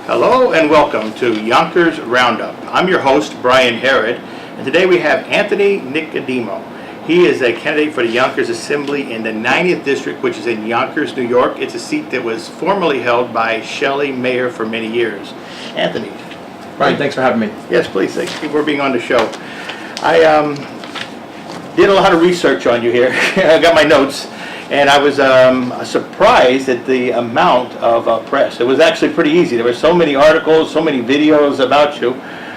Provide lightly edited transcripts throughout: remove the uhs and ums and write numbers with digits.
Hello and welcome to Yonkers Roundup. I'm your host, Brian Herod, and today we have Anthony Nicodemo. He is a candidate for the Yonkers Assembly in the 90th District, which is in Yonkers, New York. It's a seat that was formerly held by Shelley Mayer for many years. Anthony. Brian, thanks for having me. Yes, please. Thank you for being on the show. I did a lot of research on you here. I got my notes. And I was surprised at the amount of press. It was actually pretty easy. There were so many articles, so many videos about you.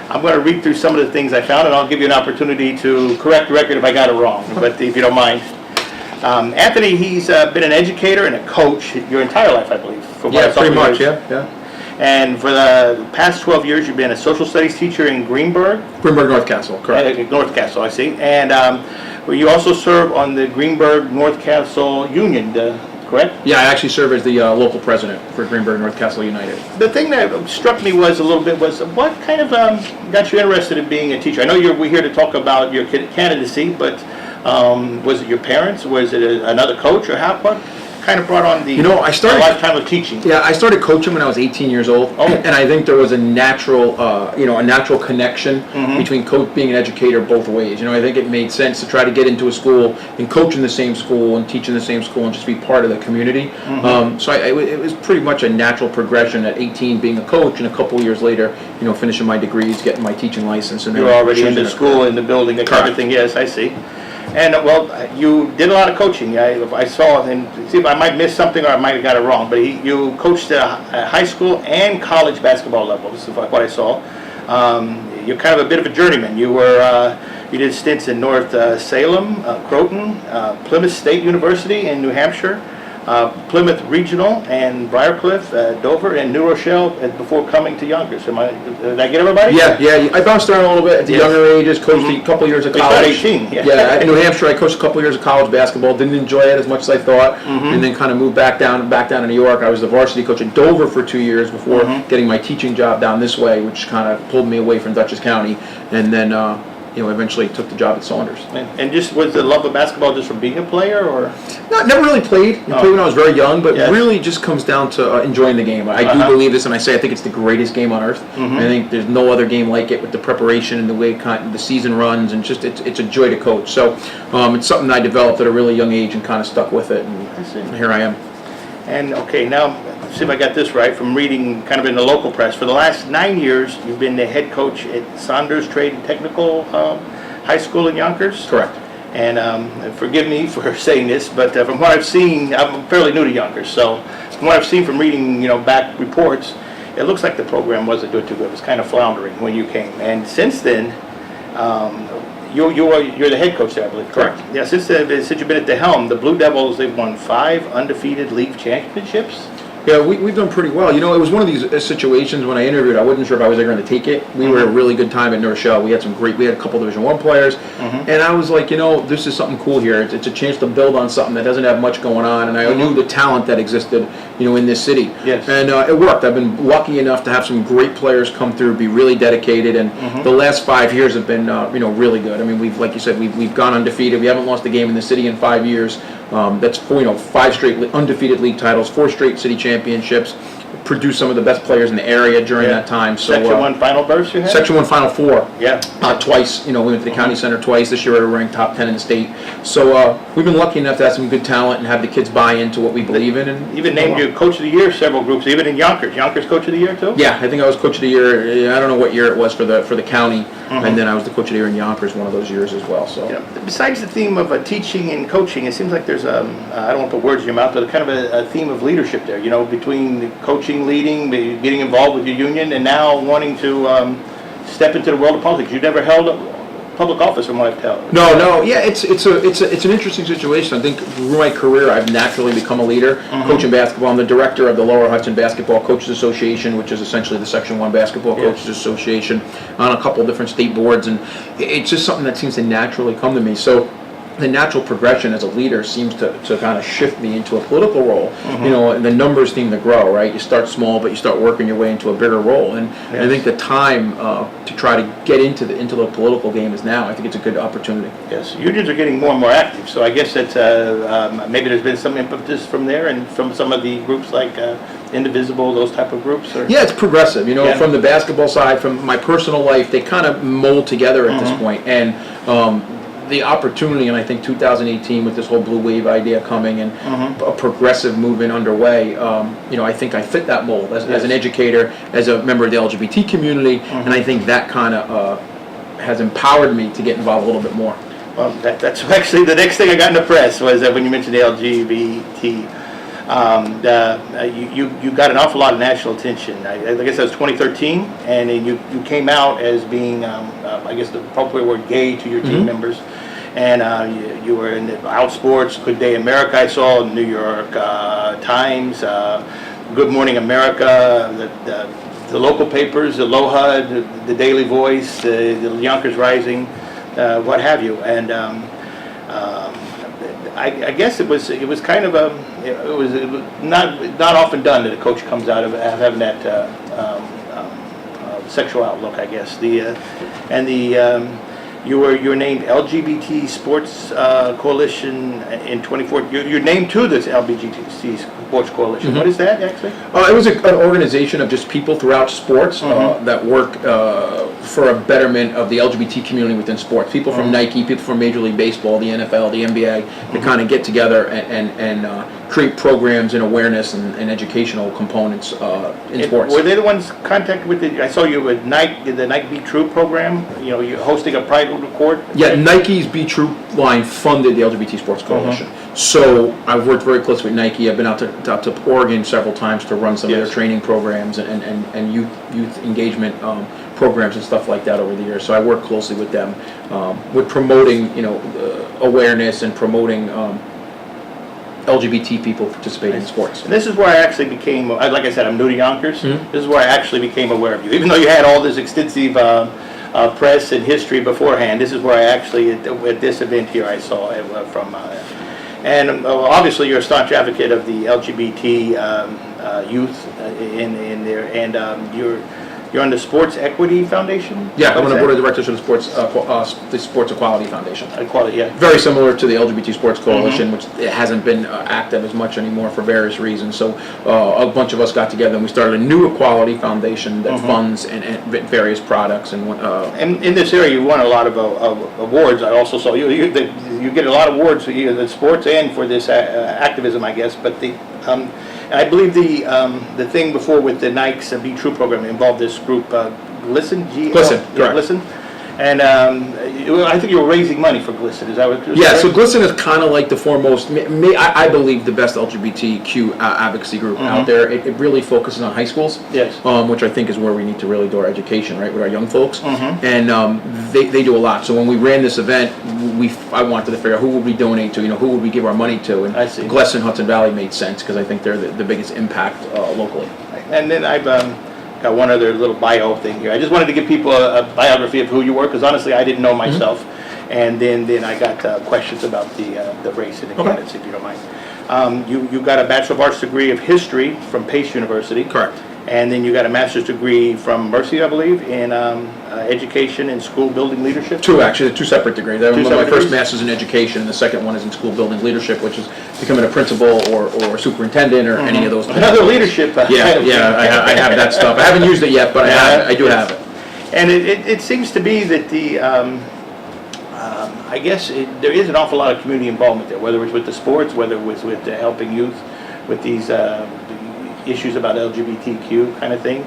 I'm going to read through some of the things I found, and I'll give you an opportunity to correct the record if I got it wrong, but if you don't mind. Anthony, he's been an educator and a coach your entire life, I believe. Yeah, pretty much, yeah. And for the past 12 years, you've been a social studies teacher in Greenburgh? North Castle, correct. North Castle, I see. And you also serve on the Greenburgh North Castle Union, correct? Yeah, I actually serve as the local president for Greenburgh North Castle United. The thing that struck me was what kind of got you interested in being a teacher? I know we're here to talk about your candidacy, but was it your parents? Was it another coach, or what kind of brought on the lifetime of teaching? Yeah, I started coaching when I was 18 years old, and I think there was a natural, a natural connection between being an educator both ways. I think it made sense to try to get into a school and coach in the same school and teach in the same school and just be part of the community. So it was pretty much a natural progression at 18 being a coach, and a couple years later, finishing my degrees, getting my teaching license. And you were already in the school, in the building, that kind of thing. Yes, I see. And you did a lot of coaching. I saw, and see if I might miss something or I might have got it wrong, but you coached at high school and college basketball level. This is what I saw. You're kind of a bit of a journeyman. You did stints in North Salem, Croton, Plymouth State University in New Hampshire, Plymouth Regional, and Briarcliff, Dover, and New Rochelle before coming to Yonkers. Did I get everybody? Yeah. I bounced around a little bit at the younger ages, coached a couple years of college. 18, yeah. In New Hampshire, I coached a couple years of college basketball. Didn't enjoy it as much as I thought, and then kind of moved back down to New York. I was the varsity coach at Dover for 2 years before getting my teaching job down this way, which kind of pulled me away from Dutchess County, and then eventually took the job at Saunders. And just was the love of basketball just from being a player, or? No, never really played. I played when I was very young, but really just comes down to enjoying the game. I do believe this, and I think it's the greatest game on earth. I think there's no other game like it with the preparation and the way the season runs, and just it's a joy to coach. So it's something I developed at a really young age and kind of stuck with it, and here I am. And now, see if I got this right, from reading kind of in the local press, for the last 9 years, you've been the head coach at Saunders Trade and Technical High School in Yonkers? Correct. And forgive me for saying this, but from what I've seen, I'm fairly new to Yonkers, so from what I've seen from reading, back reports, it looks like the program wasn't doing too good. It was kind of floundering when you came. And since then, you're the head coach there, I believe. Correct. Yeah, since you've been at the helm, the Blue Devils, they've won 5 undefeated league championships. Yeah, we've done pretty well. It was one of these situations when I interviewed, I wasn't sure if I was ever going to take it. We were a really good time at New Rochelle. We had a couple Division I players, and I was like, this is something cool here. It's a chance to build on something that doesn't have much going on, and I knew the talent that existed, in this city. Yes. And it worked. I've been lucky enough to have some great players come through, be really dedicated, and the last 5 years have been, really good. I mean, like you said, we've gone undefeated. We haven't lost a game in the city in 5 years. That's 5 straight undefeated league titles, 4 straight city championships. Produced some of the best players in the area during that time. So, Section 1 final berths you had? Section 1 Final Four. Yeah. Twice. We went to the county center twice. This year we were ranked top 10 in the state. So we've been lucky enough to have some good talent and have the kids buy into what we believe in. And even named you Coach of the Year several groups, even in Yonkers. Yonkers Coach of the Year too? Yeah, I think I was Coach of the Year. I don't know what year it was for the county, and then I was the Coach of the Year in Yonkers one of those years as well. So besides the theme of teaching and coaching, it seems like there's I don't want to put words in your mouth, but kind of a theme of leadership there. Between the coaching, leading, getting involved with your union, and now wanting to step into the world of politics. You've never held public office, from what I've told. No. Yeah, it's an interesting situation. I think through my career, I've naturally become a leader. Coaching basketball, I'm the director of the Lower Hudson Basketball Coaches Association, which is essentially the Section 1 Basketball Coaches Association, on a couple of different state boards, and it's just something that seems to naturally come to me. So the natural progression as a leader seems to kind of shift me into a political role. And the numbers seem to grow, right? You start small, but you start working your way into a bigger role. And I think the time to try to get into the political game is now. I think it's a good opportunity. Yes, unions are getting more and more active, so I guess that maybe there's been some impetus from there and from some of the groups like Indivisible, those type of groups? Or? Yeah, it's progressive. Yeah. From the basketball side, from my personal life, they kind of mold together at this point. And the opportunity, and I think 2018 with this whole blue wave idea coming and a progressive movement underway, I think I fit that mold as an educator, as a member of the LGBT community, and I think that kind of has empowered me to get involved a little bit more. Well, that's actually the next thing I got in the press was when you mentioned the LGBT. You got an awful lot of national attention. I guess that was 2013, and then you came out as being, I guess the appropriate word, gay to your team members. And you were in the Outsports, Good Day America, I saw, New York Times, Good Morning America, the local papers, the LOHUD, the Daily Voice, the Yonkers Rising, what have you. And I guess it was kind of it was not often done that a coach comes out of having that sexual outlook, I guess. You were named LGBT Sports Coalition in 2014. You're named to this LGBT Sports Coalition. What is that actually? It was an organization of just people throughout sports that work for a betterment of the LGBT community within sports. People from Nike, people from Major League Baseball, the NFL, the NBA, to kind of get together and create programs and awareness and educational components in sports. Were they the ones contacted with I saw you with Nike, the Nike Be True program. You're hosting a pride court. Yeah, Nike's Be True line funded the LGBT Sports Coalition. So I've worked very closely with Nike. I've been out to Oregon several times to run some of their training programs and youth engagement programs and stuff like that over the years. So I work closely with them with promoting awareness and promoting LGBT people participating in sports. And this is where I actually became, like I said, I'm new to Yonkers. This is where I actually became aware of you. Even though you had all this extensive press and history beforehand, this is where I actually, at this event here, I saw it from. And obviously you're a staunch advocate of the LGBT youth in there, and you're on the Sports Equity Foundation? Yeah, I'm on the board of directors of the Sports Equality Foundation. Equality, yeah. Very similar to the LGBT Sports Coalition, which it hasn't been active as much anymore for various reasons. So a bunch of us got together and we started a new equality foundation that funds and various products. And in this area, you won a lot of awards. I also saw you get a lot of awards for the sports and for this activism, I guess. But I believe the thing before with the Nike's Be True program involved this group, Glisten, Glisten, correct. Glisten. And I think you were raising money for Glisten. Is that what? Yeah. So Glisten is kind of like the foremost, I believe, the best LGBTQ advocacy group out there. It really focuses on high schools. Yes. Which I think is where we need to really do our education, right, with our young folks. And they do a lot. So when we ran this event, I wanted to figure out who would we donate to, who would we give our money to, and I see. Glisten, Hudson Valley made sense because I think they're the biggest impact locally. And then I've got one other little bio thing here. I just wanted to give people a biography of who you were, because honestly I didn't know myself. And then I got questions about the race and the candidates, if you don't mind. You got a Bachelor of Arts degree of History from Pace University. Correct. And then you got a master's degree from Mercy, I believe, in education and school building leadership. Two separate degrees. My separate first degrees? master's in education, and the second one is in school building leadership, which is becoming a principal or superintendent or any of those. Another leadership. I have that stuff. I haven't used it yet, but I do have it. And it seems to be that I guess there is an awful lot of community involvement there, whether it's with the sports, whether it was with helping youth with these issues about LGBTQ kind of thing.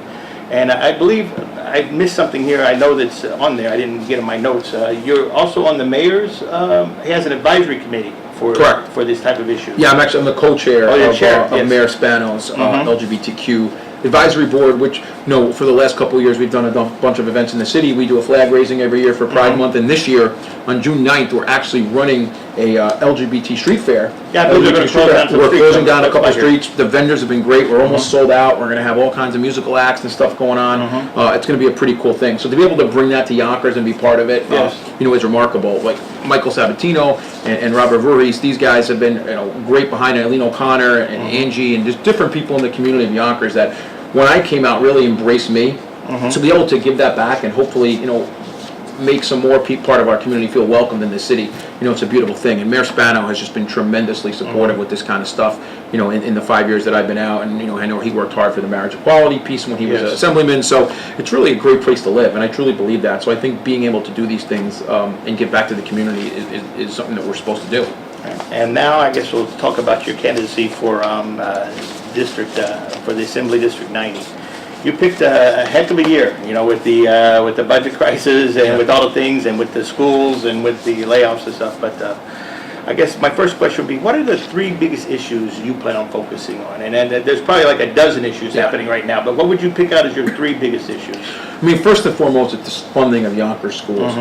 And I believe I missed something here. I know that's on there. I didn't get in my notes. You're also on the mayor's. He has an advisory committee for this type of issue. Yeah, I'm the co-chair of Mayor Spano's LGBTQ advisory board, which, for the last couple of years we've done a bunch of events in the city. We do a flag raising every year for Pride Month, and this year on June 9th we're actually running a LGBT street fair. Yeah, I believe we're closing down a couple of streets. The vendors have been great. We're almost sold out. We're going to have all kinds of musical acts and stuff going on. It's going to be a pretty cool thing. So to be able to bring that to Yonkers and be part of it, is remarkable. Like Michael Sabatino and Robert Voorhees, these guys have been great behind it. Eileen O'Connor and Angie and just different people in the community of Yonkers that when I came out really embraced me. To be able to give that back and hopefully make some more part of our community feel welcomed in the city, it's a beautiful thing. And Mayor Spano has just been tremendously supportive with this kind of stuff, in the 5 years that I've been out. And, I know he worked hard for the marriage equality piece when he was an assemblyman. So it's really a great place to live, and I truly believe that. So I think being able to do these things and give back to the community is something that we're supposed to do. And now I guess we'll talk about your candidacy for for the Assembly District 90. You picked a heck of a year, with the budget crisis and with all the things and with the schools and with the layoffs and stuff. But I guess my first question would be, what are the 3 biggest issues you plan on focusing on? And there's probably like a dozen issues happening right now, but what would you pick out as your 3 biggest issues? I mean, first and foremost, it's the funding of Yonkers schools.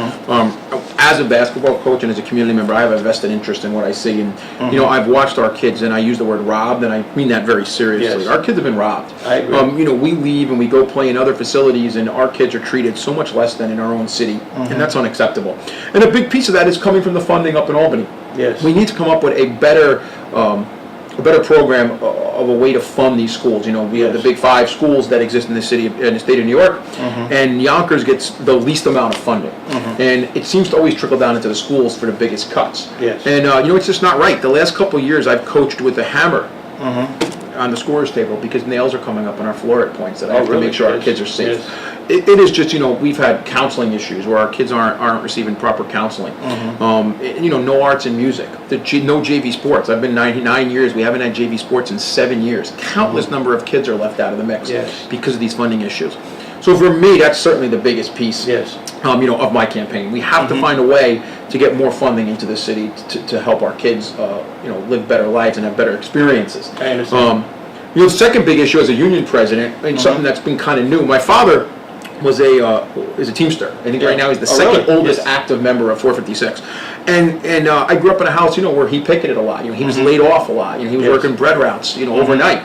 As a basketball coach and as a community member, I have a vested interest in what I see. And, I've watched our kids, and I use the word robbed, and I mean that very seriously. Our kids have been robbed. I agree. We leave and we go play in other facilities, and our kids are treated so much less than in our own city, and that's unacceptable. And a big piece of that is coming from the funding up in Albany. Yes. We need to come up with a better program of a way to fund these schools. We have the big 5 schools that exist in the city, in the state of New York, and Yonkers gets the least amount of funding. And it seems to always trickle down into the schools for the biggest cuts. Yes. And, it's just not right. The last couple of years, I've coached with a hammer on the scorer's table because nails are coming up on our floor at points that I have to make sure our kids are safe. Yes. It is just, we've had counseling issues where our kids aren't receiving proper counseling. No arts and music, no JV sports. I've been 99 years. We haven't had JV sports in 7 years. Countless number of kids are left out of the mix because of these funding issues. So for me, that's certainly the biggest piece of my campaign. We have to find a way to get more funding into the city to help our kids live better lives and have better experiences. I understand. The second big issue as a union president, and something that's been kind of new, my father is a Teamster. I think right now he's the second oldest active member of 456. And I grew up in a house, where he picketed a lot. He was laid off a lot. He was working bread routes, overnight.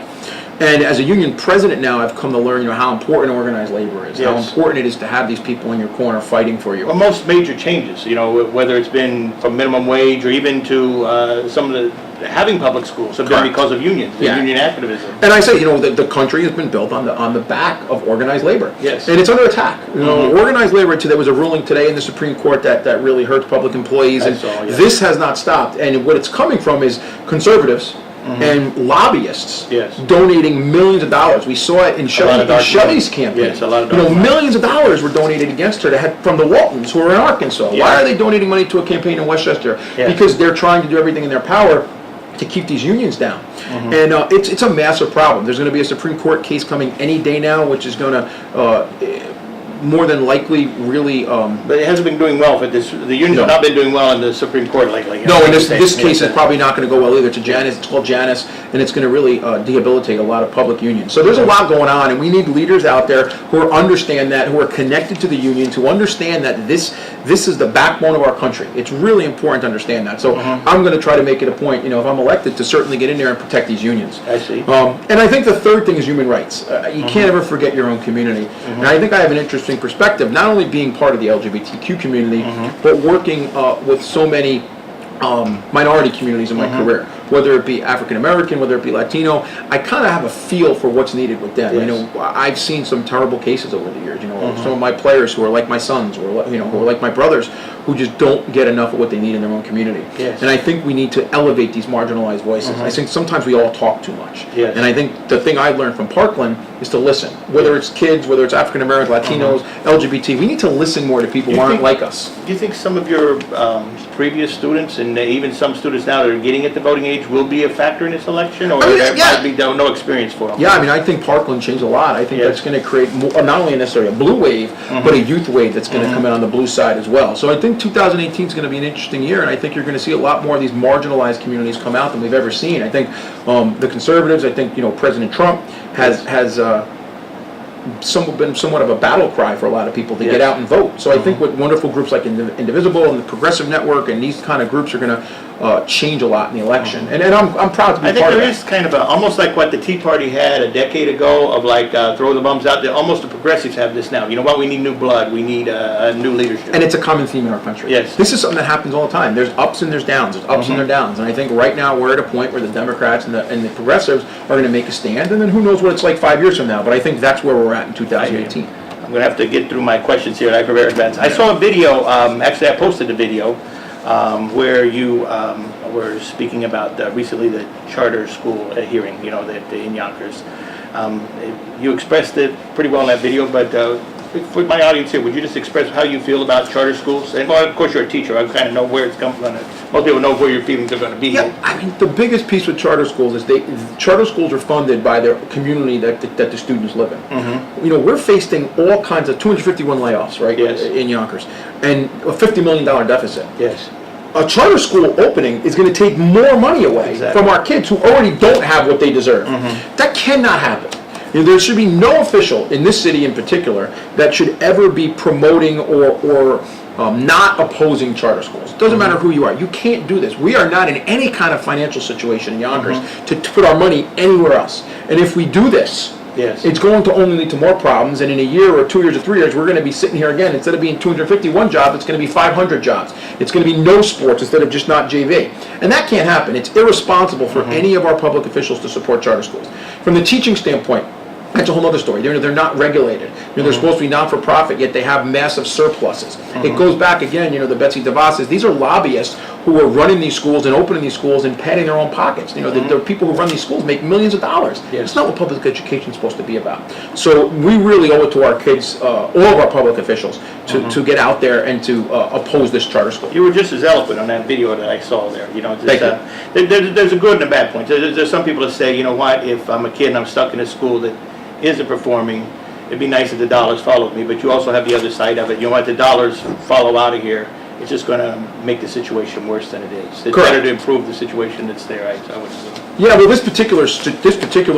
And as a union president now, I've come to learn, how important organized labor is, how important it is to have these people in your corner fighting for you. Well, most major changes, whether it's been from minimum wage or even to some of the having public schools have been because of unions, union activism. And I say, the country has been built on the back of organized labor. Yes. And it's under attack. Organized labor, there was a ruling today in the Supreme Court that really hurts public employees. This has not stopped. And what it's coming from is conservatives and lobbyists donating millions of dollars. We saw it in Shelley's campaign. Yes, a lot of millions of dollars were donated against her from the Waltons, who are in Arkansas. Why are they donating money to a campaign in Westchester? Because they're trying to do everything in their power to keep these unions down. And it's a massive problem. There's going to be a Supreme Court case coming any day now, which is going to more than likely really... but it hasn't been doing well for this. The unions have not been doing well in the Supreme Court lately. No, and this case is probably not going to go well either. It's called Janus, and it's going to really debilitate a lot of public unions. So there's a lot going on, and we need leaders out there who understand that, who are connected to the unions, who understand that this is the backbone of our country. It's really important to understand that. So I'm going to try to make it a point, if I'm elected, to certainly get in there and protect these unions. I see. And I think the third thing is human rights. You can't ever forget your own community. And I think I have an interesting perspective, not only being part of the LGBTQ community, but working with so many minority communities in my career, whether it be African American, whether it be Latino. I kind of have a feel for what's needed with them. I've seen some terrible cases over the years. Some of my players who are like my sons, or who are like my brothers, who just don't get enough of what they need in their own community. And I think we need to elevate these marginalized voices. I think sometimes we all talk too much. And I think the thing I learned from Parkland is to listen. Whether it's kids, whether it's African American, Latinos, LGBT, we need to listen more to people who aren't like us. Do you think some of your previous students and even some students now that are getting at the voting age will be a factor in this election, or there might be no experience for them? Yeah, I think Parkland changed a lot. I think that's going to create not only necessarily a blue wave, but a youth wave that's going to come in on the blue side as well. So I think 2018 is going to be an interesting year, and I think you're going to see a lot more of these marginalized communities come out than we've ever seen. I think the conservatives, I think President Trump has been somewhat of a battle cry for a lot of people to get out and vote. So I think with wonderful groups like Indivisible and the Progressive Network and these kind of groups are going to change a lot in the election. And I'm proud to be part of that. I think there is kind of almost like what the Tea Party had a decade ago of like throw the bums out there. Almost the progressives have this now. You know what? We need new blood. We need a new leadership. And it's a common theme in our country. Yes. This is something that happens all the time. There's ups and there's downs. There's ups and there's downs. And I think right now we're at a point where the Democrats and the progressives are going to make a stand. And then who knows what it's like 5 years from now. But I think that's where we're at in 2018. I'm going to have to get through my questions here. I prepare advance. I saw a video, actually I posted a video, where you were speaking about recently the charter school hearing, that in Yonkers. You expressed it pretty well in that video, but for my audience here, would you just express how you feel about charter schools? And well, of course, you're a teacher. I kind of know where it's coming from. Most people know where your feelings are going to be. Yeah, I mean, the biggest piece with charter schools is charter schools are funded by the community that the students live in. Mm-hmm. We're facing all kinds of 251 layoffs, right? Yes. In Yonkers, and a $50 million deficit. Yes. A charter school opening is going to take more money away from our kids who already don't have what they deserve. Mm-hmm. That cannot happen. There should be no official in this city in particular that should ever be promoting or not opposing charter schools. It doesn't matter who you are. You can't do this. We are not in any kind of financial situation in Yonkers to put our money anywhere else. And if we do this, it's going to only lead to more problems, and in a year or 2 years or 3 years, we're going to be sitting here again. Instead of being 251 jobs, it's going to be 500 jobs. It's going to be no sports instead of just not JV. And that can't happen. It's irresponsible for any of our public officials to support charter schools. From the teaching standpoint, that's a whole other story. They're not regulated. They're supposed to be non-for-profit, yet they have massive surpluses. It goes back again, the Betsy DeVos's. These are lobbyists who are running these schools and opening these schools and padding their own pockets. The people who run these schools make millions of dollars. It's not what public education is supposed to be about. So we really owe it to our kids, all of our public officials, to get out there and to oppose this charter school. You were just as eloquent on that video that I saw there. There's a good and a bad point. There's some people that say, you know what, if I'm a kid and I'm stuck in a school that isn't performing, it'd be nice if the dollars followed me, but you also have the other side of it. You know what, the dollars follow out of here, it's just going to make the situation worse than it is. It's better to improve the situation that's there, I would assume. Yeah, well, this particular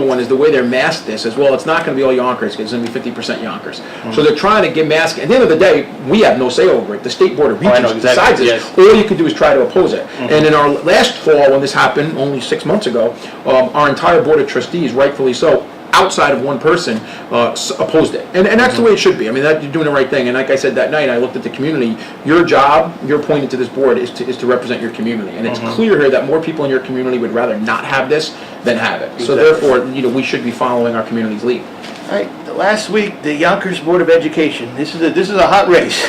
one is the way they're masked this as well. It's not going to be all Yonkers, it's going to be 50% Yonkers. So they're trying to get masked. At the end of the day, we have no say over it. The State Board of Regents decides it. All you can do is try to oppose it. And in our last fall, when this happened, only 6 months ago, our entire Board of Trustees, rightfully so, outside of one person, opposed it. And that's the way it should be. I mean, you're doing the right thing. And like I said that night, I looked at the community. Your job, your appointed to this board, is to represent your community. And it's clear here that more people in your community would rather not have this than have it. So therefore, we should be following our community's lead. All right, last week, the Yonkers Board of Education, this is a hot race,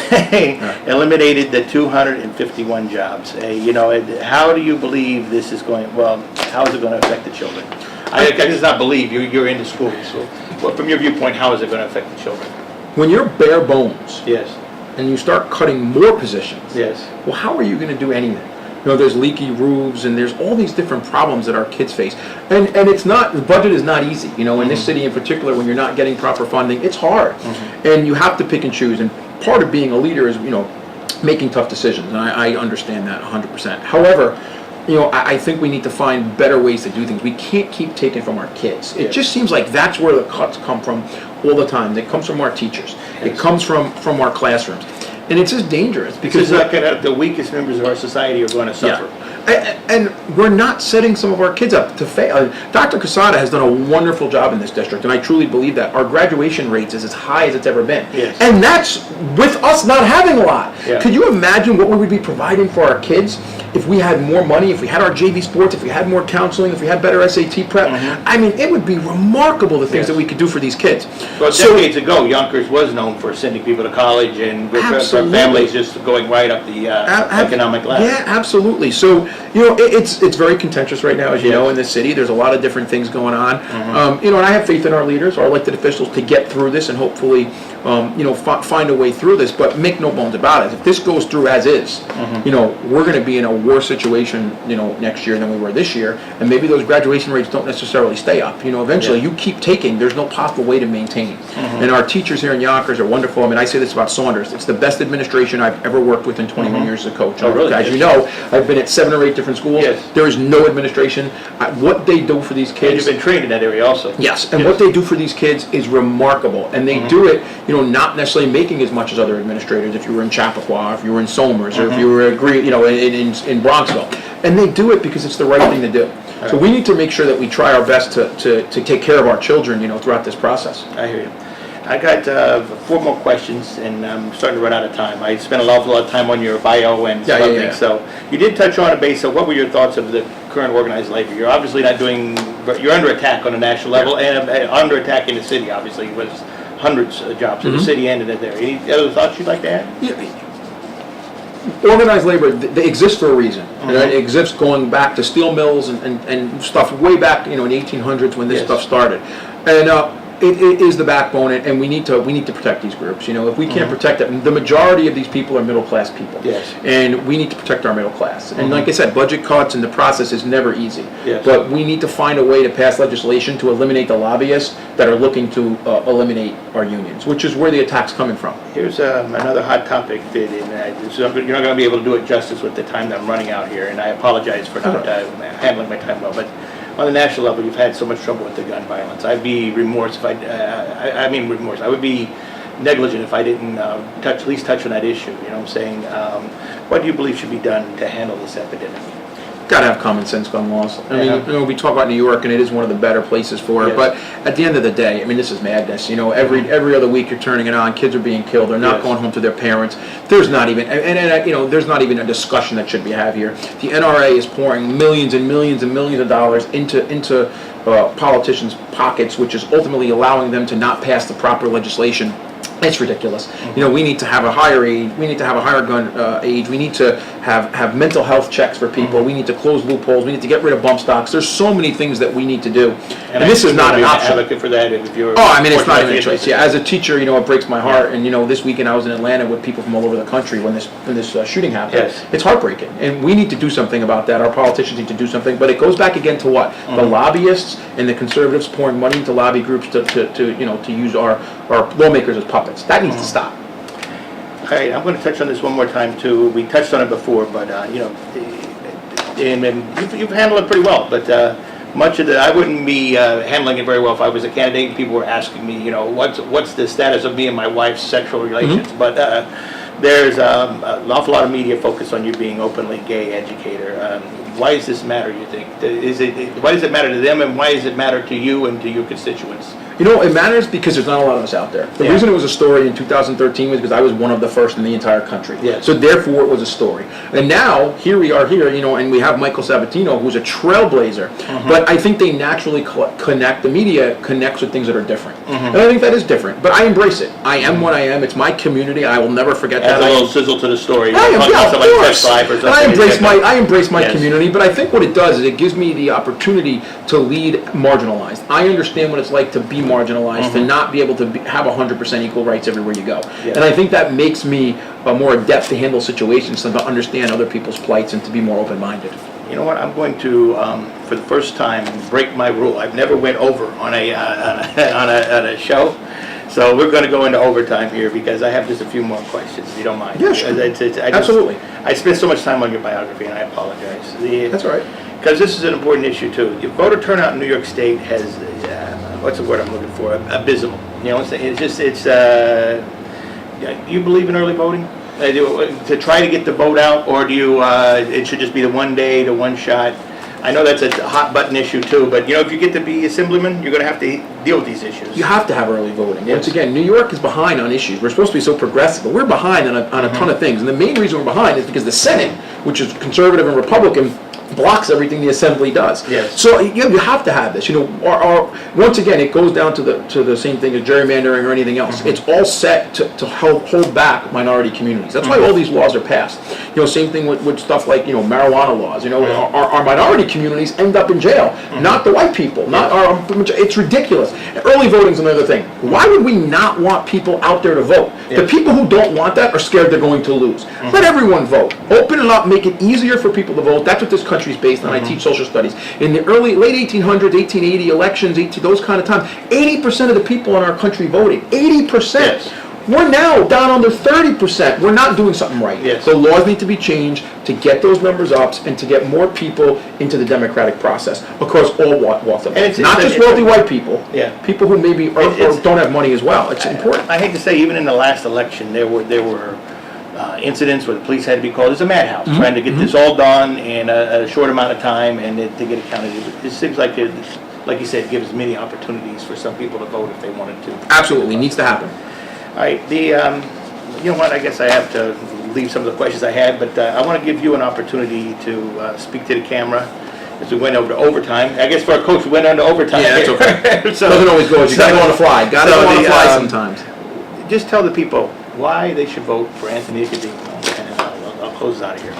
eliminated the 251 jobs. How do you believe this is going, how is it going to affect the children? I just not believe you're in the schools. So, from your viewpoint, how is it going to affect the children? When you're bare bones, yes, and you start cutting more positions, yes, well, how are you going to do anything? There's leaky roofs, and there's all these different problems that our kids face. And it's not, the budget is not easy. In this city in particular, when you're not getting proper funding, it's hard. And you have to pick and choose. And part of being a leader is, making tough decisions. And I understand that 100%. However, I think we need to find better ways to do things. We can't keep taking from our kids. It just seems like that's where the cuts come from all the time. It comes from our teachers. It comes from our classrooms. And it's just dangerous because the weakest members of our society are going to suffer. And we're not setting some of our kids up to fail. Dr. Casada has done a wonderful job in this district, and I truly believe that. Our graduation rates is as high as it's ever been. Yes. And that's with us not having a lot. Yeah. Could you imagine what we would be providing for our kids if we had more money, if we had our JV sports, if we had more counseling, if we had better SAT prep? I mean, it would be remarkable the things that we could do for these kids. Well, decades ago, Yonkers was known for sending people to college and for families just going right up the economic ladder. Yeah, absolutely. So, it's very contentious right now, as you know, in this city. There's a lot of different things going on. And I have faith in our leaders, our elected officials, to get through this and hopefully, find a way through this. But make no bones about it. If this goes through as is, we're going to be in a worse situation, next year than we were this year. And maybe those graduation rates don't necessarily stay up. Eventually, you keep taking. There's no possible way to maintain. And our teachers here in Yonkers are wonderful. I mean, I say this about Saunders. It's the best administration I've ever worked with in 21 years as a coach. Oh, really? As you know, I've been at 7 or 8 different schools. Yes. There is no administration. What they do for these kids. And you've been trained in that area also. Yes, and what they do for these kids is remarkable. And they do it, not necessarily making as much as other administrators. If you were in Chappaqua, if you were in Somers, or if you were in Bronxville. And they do it because it's the right thing to do. So we need to make sure that we try our best to take care of our children, throughout this process. I hear you. I got 4 more questions, and I'm starting to run out of time. I spent a lot of time on your bio and something. So you did touch on a base. So what were your thoughts of the current organized labor? You're obviously not doing. You're under attack on a national level, and under attack in the city. Obviously, was hundreds of jobs in the city and in that area. Any other thoughts you'd like to add? Yeah. Organized labor, they exist for a reason. Right? It exists going back to steel mills and stuff way back, in the 1800s when this stuff started. And it is the backbone, and we need to protect these groups. If we can't protect them, the majority of these people are middle class people. Yes. And we need to protect our middle class. And like I said, budget cuts and the process is never easy. Yes. But we need to find a way to pass legislation to eliminate the lobbyists that are looking to eliminate our unions, which is where the attack's coming from. Here's another hot topic that you're not going to be able to do it justice with the time that I'm running out here, and I apologize for not handling my time well. But on the national level, you've had so much trouble with the gun violence. I'd be remorse if I would be negligent if I didn't at least touch on that issue. You know what I'm saying? What do you believe should be done to handle this epidemic? Got to have common sense gun laws. I mean, we talk about New York, and it is one of the better places for it. But at the end of the day, this is madness. Every other week you're turning it on. Kids are being killed. They're not going home to their parents. There's not even there's not even a discussion that should be had here. The NRA is pouring millions and millions and millions of dollars into politicians' pockets, which is ultimately allowing them to not pass the proper legislation. It's ridiculous. We need to have a higher age. We need to have a higher gun age. We need to have mental health checks for people. We need to close loopholes. We need to get rid of bump stocks. There's so many things that we need to do. And this is not an option. Looking for that if you're. It's not even a choice. Yeah, as a teacher, it breaks my heart. And this weekend I was in Atlanta with people from all over the country when this shooting happened. Yes. It's heartbreaking, and we need to do something about that. Our politicians need to do something. But it goes back again to what the lobbyists and the conservatives pouring money into lobby groups to use our lawmakers as puppets. That needs to stop. All right, I'm going to touch on this one more time too. We touched on it before, but and you've handled it pretty well. But much of I wouldn't be handling it very well if I was a candidate and people were asking me, what's the status of me and my wife's sexual relations. But there's an awful lot of media focus on you being openly gay educator. Why does this matter, you think? Why does it matter to them, and why does it matter to you and to your constituents? It matters because there's not a lot of us out there. The reason it was a story in 2013 was because I was one of the first in the entire country. Yes. So therefore it was a story. And now, here we are here, and we have Michael Sabatino, who's a trailblazer. But I think they naturally connect, the media connects with things that are different. And I think that is different. But I embrace it. I am what I am. It's my community. I will never forget that. Adds a little sizzle to the story. I embrace my Yes. community, but I think what it does is it gives me the opportunity to lead marginalized. I understand what it's like to be marginalized, to not be able to have 100% equal rights everywhere you go. And I think that makes me more adept to handle situations, to understand other people's plights and to be more open-minded. You know what? I'm going to, for the first time, break my rule. I've never went over on a show. So we're going to go into overtime here because I have just a few more questions, if you don't mind. Yeah, sure. Absolutely. I spent so much time on your biography, and I apologize. That's all right. Because this is an important issue, too. Your voter turnout in New York State has, what's the word I'm looking for? Abysmal. You believe in early voting? To try to get the vote out, or do you, it should just be the one day, the one shot? I know that's a hot button issue too, but if you get to be assemblyman, you're going to have to deal with these issues. You have to have early voting. Once again, New York is behind on issues. We're supposed to be so progressive, but we're behind on a ton of things. And the main reason we're behind is because the Senate, which is conservative and Republican, blocks everything the Assembly does. Yes. So you have to have this. Once again, it goes down to the same thing as gerrymandering or anything else. It's all set to hold back minority communities. That's why all these laws are passed. Same thing with stuff like marijuana laws. Our minority communities end up in jail, not the white people. It's ridiculous. Early voting's another thing. Why would we not want people out there to vote? The people who don't want that are scared they're going to lose. Let everyone vote. Open it up. Make it easier for people to vote. That's what this country is based on. I teach social studies. In the late 1800s, 1880 elections, those kind of times, 80% of the people in our country voted. 80%. Yes. We're now down under 30%. We're not doing something right. Yes. The laws need to be changed to get those numbers up and to get more people into the democratic process across all walks of life. Not just wealthy white people. Yeah. People who maybe don't have money as well. It's important. I hate to say, even in the last election, there were incidents where the police had to be called. It's a madhouse trying to get this all done in a short amount of time and to get it counted. It seems like you said, gives many opportunities for some people to vote if they wanted to. Absolutely, needs to happen. All right, you know what? I guess I have to leave some of the questions I had, but I want to give you an opportunity to speak to the camera as we went over to overtime. I guess for a coach, we went into overtime. Yeah, that's okay. So- Doesn't always go as you gotta go on the fly. Gotta so go on the the, fly sometimes. Just tell the people why they should vote for Anthony Nicodemo, and I'll close out of here.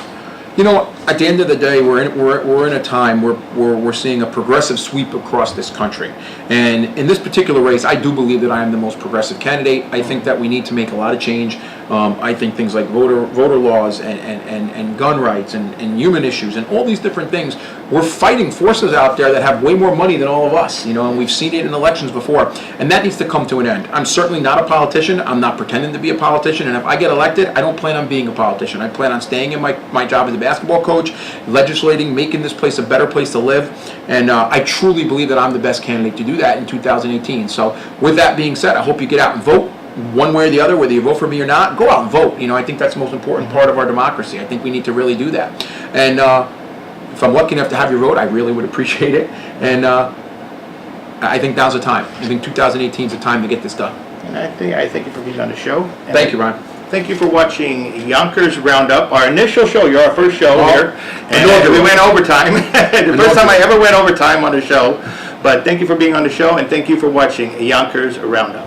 You know, at the end of the day, we're in a time where we're seeing a progressive sweep across this country. And in this particular race, I do believe that I am the most progressive candidate. I think that we need to make a lot of change. I think things like voter laws and gun rights and human issues and all these different things, we're fighting forces out there that have way more money than all of us, you know, and we've seen it in elections before. And that needs to come to an end. I'm certainly not a politician. I'm not pretending to be a politician. And if I get elected, I don't plan on being a politician. I plan on staying in my job as a basketball coach, legislating, making this place a better place to live. And I truly believe that I'm the best candidate to do that in 2018. So with that being said, I hope you get out and vote. One way or the other, whether you vote for me or not, go out and vote. You know, I think that's the most important part of our democracy. I think we need to really do that. And if I'm lucky enough to have your vote, I really would appreciate it. And I think now's the time. I think 2018 is the time to get this done. And I thank you for being on the show. And Thank you, Ryan. Thank you for watching Yonkers Roundup, our initial show. You're our first show here. And inaugural. we went overtime. The first time I ever went overtime on the show. But thank you for being on the show, and thank you for watching Yonkers Roundup.